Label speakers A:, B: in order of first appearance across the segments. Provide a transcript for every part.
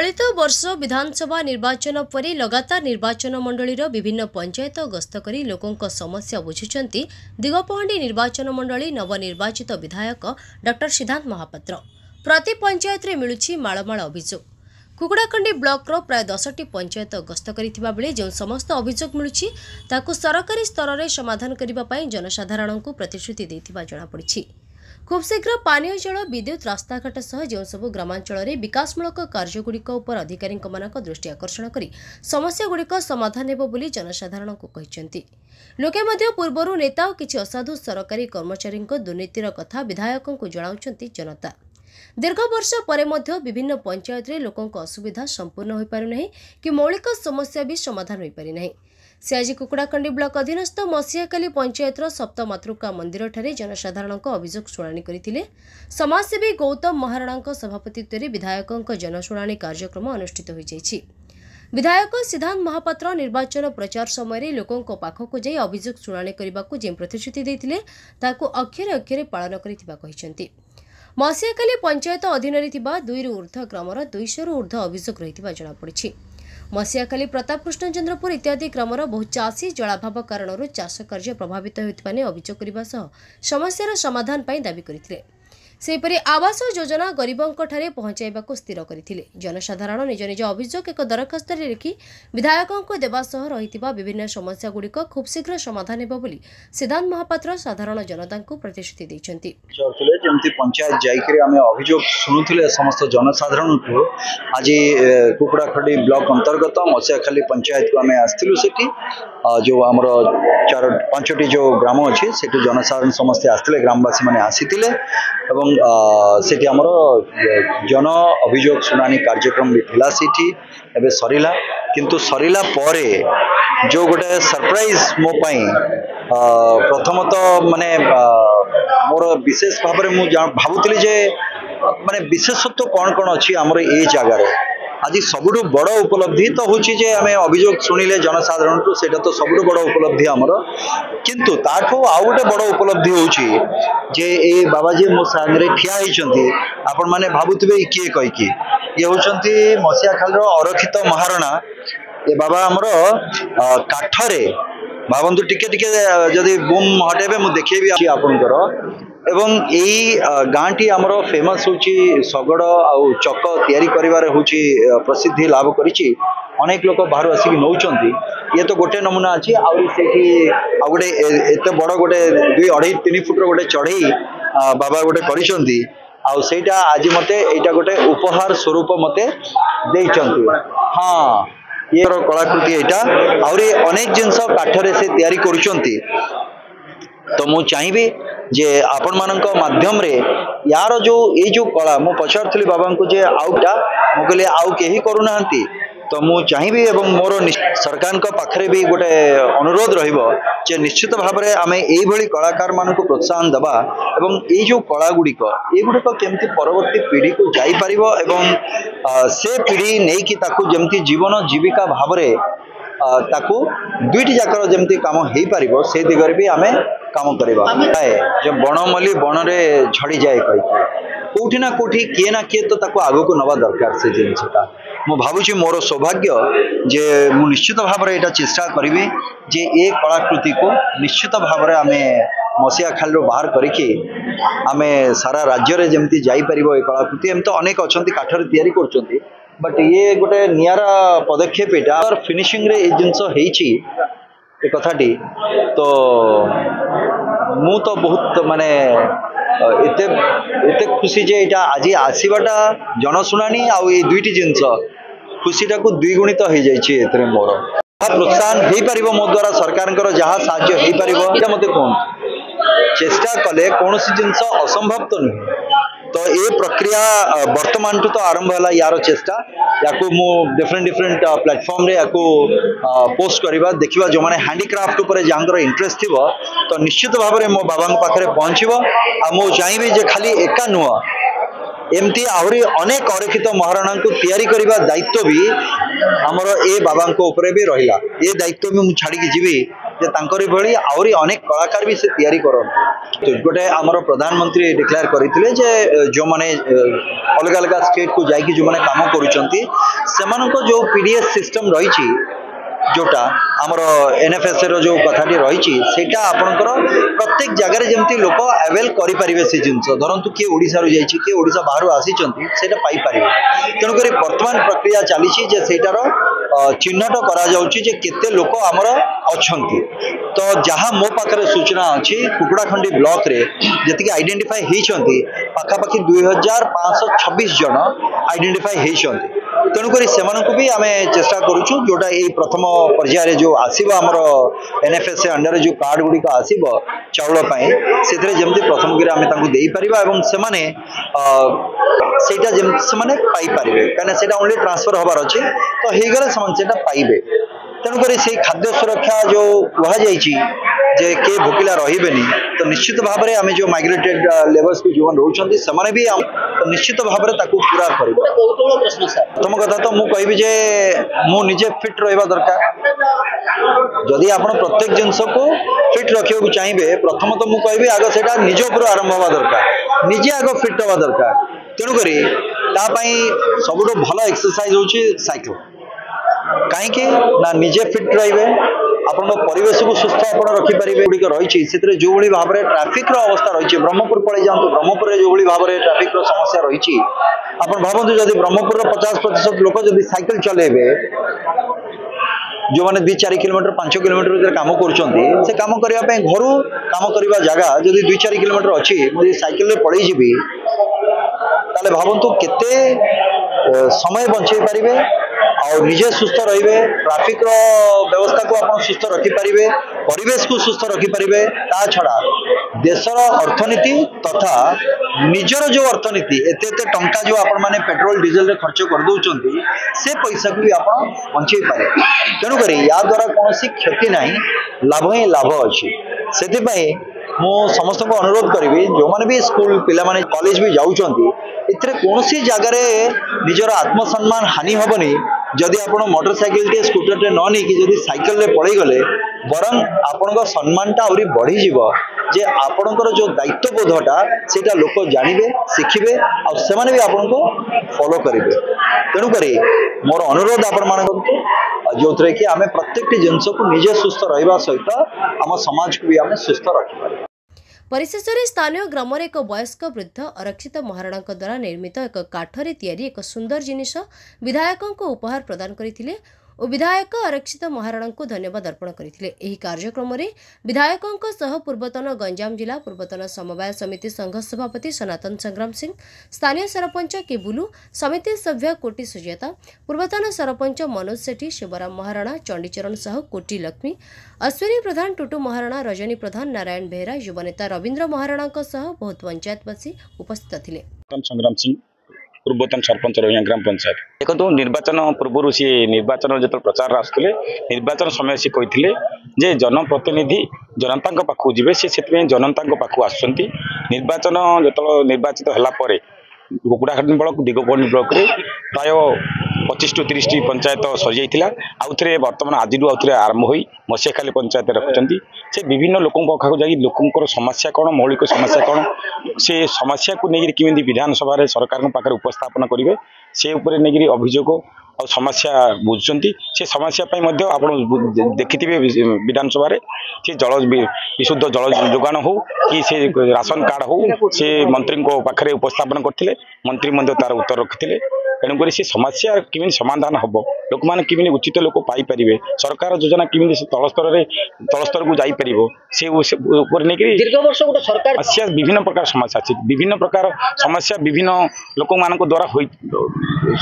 A: चलित वर्ष विधानसभा निर्वाचन पर लगातार निर्वाचन मंडलीर विभिन्न पंचायत गस्त करी लोकों समस्या बुझुंट दिगपहांडी निर्वाचन मंडली नवनिर्वाचित विधायक डॉ सिद्धांत महापात्र। प्रति पंचायत मिलुछि माळमाळ अभियोग। कुकुड़ाखंडी ब्लॉक प्राय 10टी पंचायत गस्त करिथिबा बेले जो समस्त अभियोग मिलुछि ताकु सरकारी स्तर में समाधान करने जनसाधारण को प्रतिश्रुति देथिबा जणा पड़िछि। खूब शीघ्र पानीय जल विद्युत रास्ताघाट सह जो सबु ग्रामांचल में विकासमूलक कार्यगुड़िक उपर अधिकारी दृष्टि आकर्षण कर समस्यागुड़िक समाधान हेबो बोली जनसाधारण को कहिसेंति। लोके मध्य पूर्वरु नेता और किछि असाधु सरकारी कर्मचारी दुर्नीतिर कथा विधायकों को जणाउछंती जनता। दीर्घ वर्ष पर मध्य विभिन्न पंचायत रे लोकों असुविधा संपूर्ण हो पारु नहीं कि मौलिक समस्या भी समाधान हो पारि नहीं। से आज कुकुड़ाखंडी ब्लॉक अधीनस्थ मसियाकाली पंचायत सप्त मातृका मंदिर ठारे जनसाधारण अभियोग शुणाणी करथिले। समाजसेवी गौतम महाराणा सभापतित्व में विधायकों जनशुणाणी कार्यक्रम अनुष्ठित हो जाइछि। विधायक सिद्धांत महापात्र निर्वाचन प्रचार समय लोकों पाखक जाई अभियोग शुणाणी करने जो प्रतिश्रुति देथिले ताकू अक्षरे अक्षरे पालन करिथिबा कहिसेंति। मसियाकाली पंचायत अधीन 2 रु ऊर्ध्व ग्रामर 200 रु ऊर्ध्व अभियोग रहिथिबा जणा पड़िछि। मसियाकाली प्रताप कृष्णचंद्रपुर इत्यादि ग्रामर बहु चाषी जलाभाव कारण चाष कार्य प्रभावित होता अभियोग करने सह समस्यार समाधान पर दाबी करथिले। सेहीपरि आवास योजना गरीबों पहुंचाइबा स्थिर करथिले। जनसाधारण निज निज अभियोग एक दरखास्त लिखि विधायकों को देवा सह रहितिबा विभिन्न समस्या गुड़िक खूब शीघ्र समाधान हेबो बोली सिद्धांत महापात्र साधारण जनता को प्रतिश्रुति दैछंती।
B: जमती पंचायत जाइकरी आमे अभियोग शुणुथिले समस्त जनसाधारण को आज कुकुड़ाखंडी ब्लॉक अंतर्गत मसियाखाली पंचायत को आमे आस्थिलु। सेठी जो आमर 4-5टी जो ग्राम अच्छी से जनसाधारण समस्ते आसते ग्रामवासी मैंने आसीथिले एवं सेठी आमर जन अभियोग शुणाणी कार्यक्रम भी थिला। सेठी एबे सरिला किंतु सरिला परे जो गोटे सरप्राइज मो पई प्रथमतः माने मोर विशेष भाव में मुझे भावुली जे माने विशेषत्व कौन कौन अच्छी आमर ए जगार आज सबुठ बड़ उपलब्धि तो हूँ जे आम अभियोग शुणिले जनसाधारण को सेटा तो सबुठ बड़ उपलब्धि आमर। किंतु ताठू आउ गोटे बड़ उपलब्धि होची जे ए बाबाजी मो सांगे ठिया होती आपण मैंने भावुवे किए कहीकि ये होती मसियाखाल अरक्षित महाराणा। ए बाबा आमर काठरे भावतु टिके टिके जदि बुम हटेबे मु देखेबी आपनकर एवं यही गाँ टी आमर फेमस होची शगड़ आउ चक तैयारी करिवारे होची प्रसिद्धि लाभ करिछि। अनेक लोक बाहर आसिक नौचंती। ये तो गोटे नमूना अच्छी आउरी सेठी आ गोटे एते बड़ गोटे 2-2.5-3 फुट गोटे चढ़ई बाबा गोटे करिसंती आउ सेटा आज मते एटा गोटे उपहार स्वरूप मते देइचंती। हाँ ये कलाकृति एटा आउरी अनेक जिनस काठरे से तैयारी करुचंती। तो मु चाहिए जे आपण मानक माध्यम रे यार जो ये जो कला मु पचार बाबा को जे आउटा मु कहले आउ केही करूना तो मु चाहिए एवं मोर सरकार पाखरे भी गोटे अनुरोध रहिबो जे निश्चित भाव में आम यही कलाकार मान को प्रोत्साहन दबा एवं ये जो कला गुड़िक एगुड़िक केमती परवर्ती पीढ़ी को जाई परिबो एवं से पीढ़ी नहीं कि ताकू जमती जीवन जीविका भाव में ताकू दुईटी जाकर जमती काम हो पारिबो से दिगरे भी आमे काम करबा। जो बनमली बन रे झड़ी जाए कही कोठी ना कोठी किए ना किए तो ताकू आगो को नवा दरकार से जिनसटा मु भावुची मोर सौभाग्य जे मु निश्चित भाव में एटा चेष्टा करी जे ए कलाकृति को निश्चित भाव में आमे मसियाखाल बाहर करके आमे सारा राज्य रे जमती जाई परिबो ए कलाकृति एम तो अनेक अछंती काठरे तैयारी करचंती बट ये गोटे नियारा पदक्षेप एटा फिनिशिंग रे ए जिंस हेची ए कथाटी तो मु तो बहुत माने एते एते खुशी जे एटा आज आसीबाटा जनशुणाणी आउ ए दुईटी जिंस खुशीटा को द्विगुणित हो जाइए एतरे मोर प्रोत्साहन हो पारिबो मो द्वारा सरकार जहाँ साहाय्य हो पारिबो एटा मते कोन चेष्टा कले कौन सी जिनस असंभव तो नहीं। तो ये प्रक्रिया वर्तमान तो आरंभ है यार चेष्टा याकू मु डिफरेंट प्लेटफॉर्म रे याकू पोस्ट करवा देखा जो मैंने हैंडीक्राफ्ट उपर जहाँ इंटरेस्ट थी तो निश्चित भाव में मो बाबा पाखे पहुँचो आ मु चाहिए जे खाली एका नुह एमती आहरी अनेक अरक्षित महाराणा को तैयारी करने दायित्व भी आमर ए बाबा ऊपर भी रहा। ये दायित्व भी मुझे छाड़ी जीवी जे तांकरी भली आउरी अनेक कलाकार भी से तैयारी करते तो गोटे आमर प्रधानमंत्री डिक्लेयर करते जो माने अलग अलग स्टेट को जाकि जो माने काम करूँ जो पीडीएस सिस्टम रही जोटा आमर एनएफएस रो जो कथाटी रही आपणकर प्रत्येक जगार जमी लोक अवेल करें से जिनस धरतु किए ओडिशा रू जाइए किए ओडिशा बाहर आसी पाइपर तेणुक बर्तमान प्रक्रिया चली सेटार चिन्हट करते लोक आमर अच्छा तो जहाँ मो पाखे सूचना अच्छी कुकुड़ाखंडी ब्लॉक रे जी आइडेंटिफाई होती पाखापाखि 2526 जन आइडेंटिफाई होती तेणुक से भी आम चेष्टा करुचु जोटा ये प्रथम पर्यायर जो आसब आमर एनएफएस अंडर जो कार्ड गुड़िक आसब चाउल से प्रथम गिरी आम दे पार से पाइपर कहीं ओनली ट्रांसफर हबार अच्छे तो होगले से पाइबे तेणुक से खाद्य सुरक्षा जो कहुई जे किए भोकिला रही तो निश्चित भाव में आम जो माइग्रेटेड लेबर्स को जो रोचे से भी तो निश्चित भाव में पूरा कर प्रथम कथा तो मुझे मुझे फिट रहा दरकार जदि आप प्रत्येक जिनस को फिट रखा चाहिए प्रथम तो मुझे आग से निज उपर आरंभ हवा दरकार निजे आग फिट हवा दरकार तेणुक सब भल एक्सरसाइज होची साइकिल कहीं ना निजे फिट रे आपण परिवेश को सुस्थ आप रखिपारे गुड़िक रही जो भाव में ट्राफिक अवस्था रही ब्रह्मपुर पड़े जातु ब्रह्मपुर जो भाव में ट्राफिक समस्या रही आप भावतु जब ब्रह्मपुर 50% लोक जब साइकिल चलेबे जो मैंने 2-4 किलोमीटर 5 किलोमीटर काम कर काम करने घर काम करने जगह जब 2-4 किलोमीटर अच्छी मुझे साइकिल पड़े जी ताले भावतु केते समय बंचे पारे और निजे सुस्थ रे ट्राफिक व्यवस्था को आप सुस्थ रखिपारे परिवेश को सुस्थ रखिपारे ता छड़ा देशर अर्थनीति तथा निजर जो अर्थनीति एते टंका जो आपण माने पेट्रोल डीजल रे खर्च कर दउचंती से पैसा को भी आप बंचे पारे तेणुक या द्वारा कौन क्षति ना लाभ ही लाभ अच्छी से मु समस्त को अनुरोध करी जो मैंने भी स्कूल पिला माने कॉलेज भी जाऊँगी इतने कौन सी जगार निजर आत्मसम्मान हानि हेनी जदि आप मोटरसाइकिल टे स्कूटर टे न नहीं जदि साइकिल रे पड़े गले बरं आपण सम्मानटा आहरी बढ़ी जे आपणकर जो दायित्वबोधटा सेटा लोक जानवे शिखिबे और सेमाने भी आपन को फॉलो करेंगे तेणुक मोर अनुरोध आपण मान जो थे कि आम प्रत्येक जिनस को निजे सुस्थ रहा सहित आम समाज को भी आम सुस्थ रखिपारे।
A: परिशेष में स्थानीय ग्राम एक वयस्क वृद्ध आरक्षित महाराणा द्वारा निर्मित एक काठरे तैयारी एक सुंदर जिनिष विधायकों को उपहार प्रदान करथिले और विधायक आरक्षित महाराणा को धन्यवाद अर्पण करथिले। एही कार्यक्रम में विधायकों सह पूर्वतन गंजाम जिला पूर्वतन समवाय समिति संघ सभापति सनातन संग्राम सिंह स्थानीय सरपंच केबुलू समिति सभ्य कोटी सुजाता पूर्वतन सरपंच मनोज सेठी शिवराम महाराणा चंडीचरण सह कोटी लक्ष्मी अश्विनी प्रधान टुटू महाराणा रजनी प्रधान नारायण बेहरा युवनेता रवींद्र महाराणा बहुत पंचायतवासी उपस्थित थिले।
C: संग्राम सिंह पूर्वतन सरपंच रोहिया ग्राम पंचायत देखो निर्वाचन पूर्व सी निर्वाचन जो प्रचार आसुले निर्वाचन समय सी कही जनप्रतिनिधि जनता पाखु जी से जनता पाखु आसुँच निर्वाचन जो निर्वाचित है कुकुड़ाखंडी ब्लॉक दिगपहंडी ब्लॉक रे प्राय 25 to 30 पंचायत सरी जाइथिला आउ थे बर्तमान आज आउ आरंभ हो मसीखाली पंचायत रखुंट से विभिन्न लोकों पाखक जाई लोकंर समस्या कौन मौलिक समस्या कौन से समस्या को लेकर किमी विधानसभा सरकार पाखे उपस्थापन करेंगे से उपरे नहीं अभियोग और समस्या बुझुंट से समस्या आप देखिथे विधानसभा से जल विशुद्ध जल जोगान हो कि से राशन कार्ड हो से मंत्री पाखे उपस्थापन करते मंत्री तार उत्तर रखिते तेणुक से समस्या किमी समाधान हम लोक मैंने किमी उचित लोक पाइपर सरकार योजना किमी तल स्तर को जापर से दीर्घ वर्ष गोटे सरकार विभिन्न प्रकार समस्या अच्छी विभिन्न प्रकार समस्या विभिन्न लोक मान द्वारा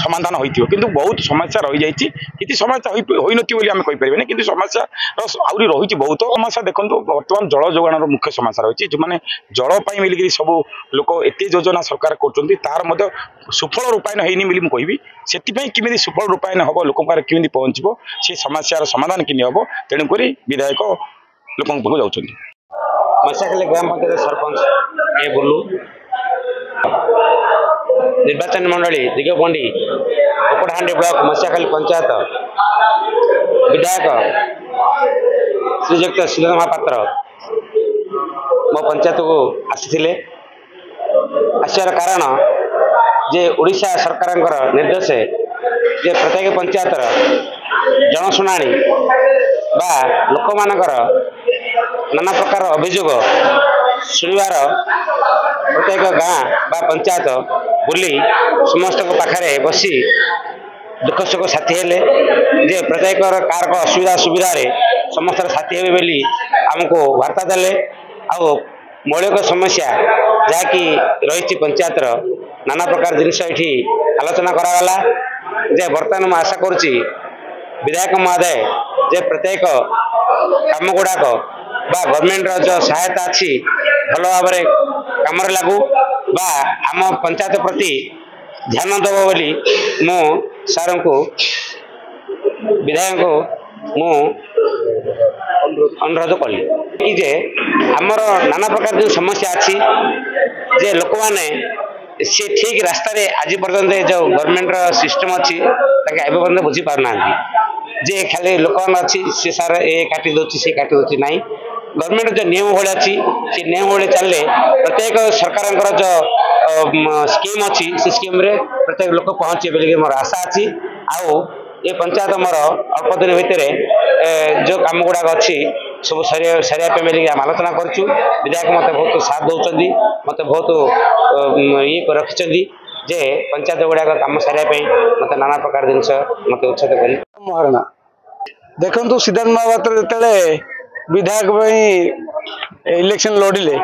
C: समाधान होती किंतु बहुत समस्या रही जाती समस्या होती कहीपर कि समस्या आहरी रही बहुत समस्या देखो बर्तमान जल जोगान मुख्य समस्या रही जो मैंने जलपाई मिलिक सब लोक एत योजना सरकार कर सुफल रूपायन होनी कहि से किमी सुफल रूपायन हम लोक किमी पहुँचब से समस्यार समाधान कि हम तेणुक विधायक लोक पाक जाऊँ
D: मसीखाली ग्राम पंचायत सरपंच ए बुलू निर्वाचन मंडली दिगपहंडी कुकुड़ाखंडी ब्लॉक मसीखाली पंचायत विधायक श्रीजुक्त श्रीधर महापात्र मो पंचायत को आसी आसार कारण जे ओडिशा सरकार निर्देश जे प्रत्येक पंचायतर जनशुणाणी बा लोक मानकर नाना प्रकार अभियोग शुणवार प्रत्येक गाँ बा पंचायत बुली समस्त पाखे बसी दुख सुख साथी हेले जे प्रत्येक कार असुविधा सुविधा समस्त साथी हे बोली आमको वार्ता देले आ मौलिक समस्या जहाँकि रही पंचायतर नाना प्रकार जिनस ये आलोचना करागला जे बर्तमान मैं आशा करुच्ची विधायक महोदय जे प्रत्येक काम गुड़ाक बा गवर्नमेंट जो सहायता अच्छी भल भाव कम लागू बा आम पंचायत प्रति ध्यान देव बोली मु सार को विधायक को मु अनुरोध कली जे आमर नाना प्रकार जो समस्या अच्छी जे लोक मैंने सी ठीक रास्ता आज पर्यंत जो गवर्नमेंट सिस्टम अच्छी एवं पर्यटन बुझी पारना जे खाली लोक अच्छी सी सार ए काटी दौर सी काटी दौर ना गवर्नमेंट जो नियम भाई अच्छी से नियम भाई चलने प्रत्येक सरकार जो स्कीम अच्छी से स्कीम रे प्रत्येक लोक पहुँचे बोलिए मोर आशा अच्छी आउ ये पंचायत मोर अल्प दिन भितर जो कम गुड़ाक अच्छी सब सरिया मिल आम आलोचना करूँ विधायक मत बहुत साथ दौरान मत बहुत ये रखिंट जे पंचायत गुड़ाक कम सारे मत नाना प्रकार जिनस मत उच्छेद कर
E: महाराणा देखु सिद्धार्थ महापात्र जिते विधायक इलेक्शन लड़िले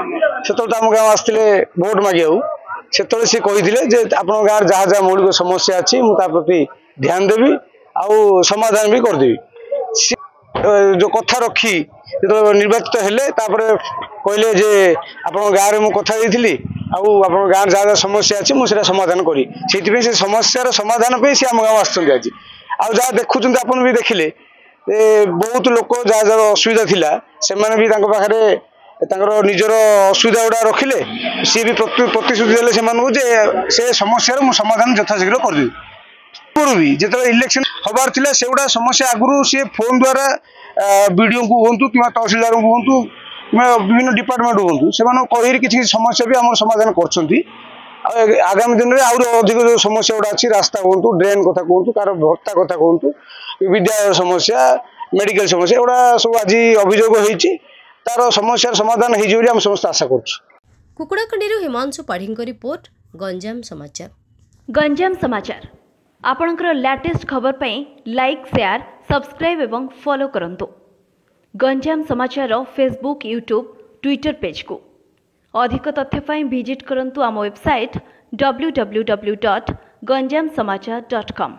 E: से आम गाँव आसते भोट मागे से कही आप गाँव जहाँ जहाँ मौलिक समस्या अच्छी मुझे प्रति ध्यान देवी आउ समाधान भी करदेवी जो कथा रखी जो निर्वाचित हेले कहले जे आप गाँव में कथा देती आप गाँव जहाँ जहाँ समस्या अच्छी मुझे समाधान करी से समस्यार समाधान पे सी आम गाँव आसुँच आज आउ जहाँ देखुं आप भी देखिले बहुत लोक जहाँ जहाँ असुविधा थिला से भी पाखे निजर असुविधा गुड़ा रखिले सी भी प्रतिश्रुति देले से समस्यार मु समाधान यथाशीघ्र करदेवी भी जो इलेक्शन हबार थिला से गुड़ा समस्या आगुरी सी फोन द्वारा बीडीओ को हूँ कि तहसीलदार को हूँ कि विभिन्न डिपार्टमेंट हूँ से कही किसी समस्या भी आम समाधान कर आगामी दिन में आहुरी अधिक जो समस्या गुड़ा अच्छी रास्ता कहतु ड्रेन कथा कहतु कार भत्ता कथा कहतु विद्यालय समस्या मेडिकल समस्या एगुड़ा सब आज अभियोग होती तार समस्या समाधान हो समस्त आशा कर
A: कुकुड़ाखंडी हिमांशु पाढ़ी रिपोर्ट गंजाम समाचार।
F: गंजाम समाचार आपणकर लेटेस्ट खबर पाई लाइक शेयर सब्सक्राइब एवं फॉलो करंतु गंजाम समाचार फेसबुक यूट्यूब ट्विटर पेज को अधिक तथ्य पाई विजिट करंतु आम वेबसाइट www.ganjamsamachar.com।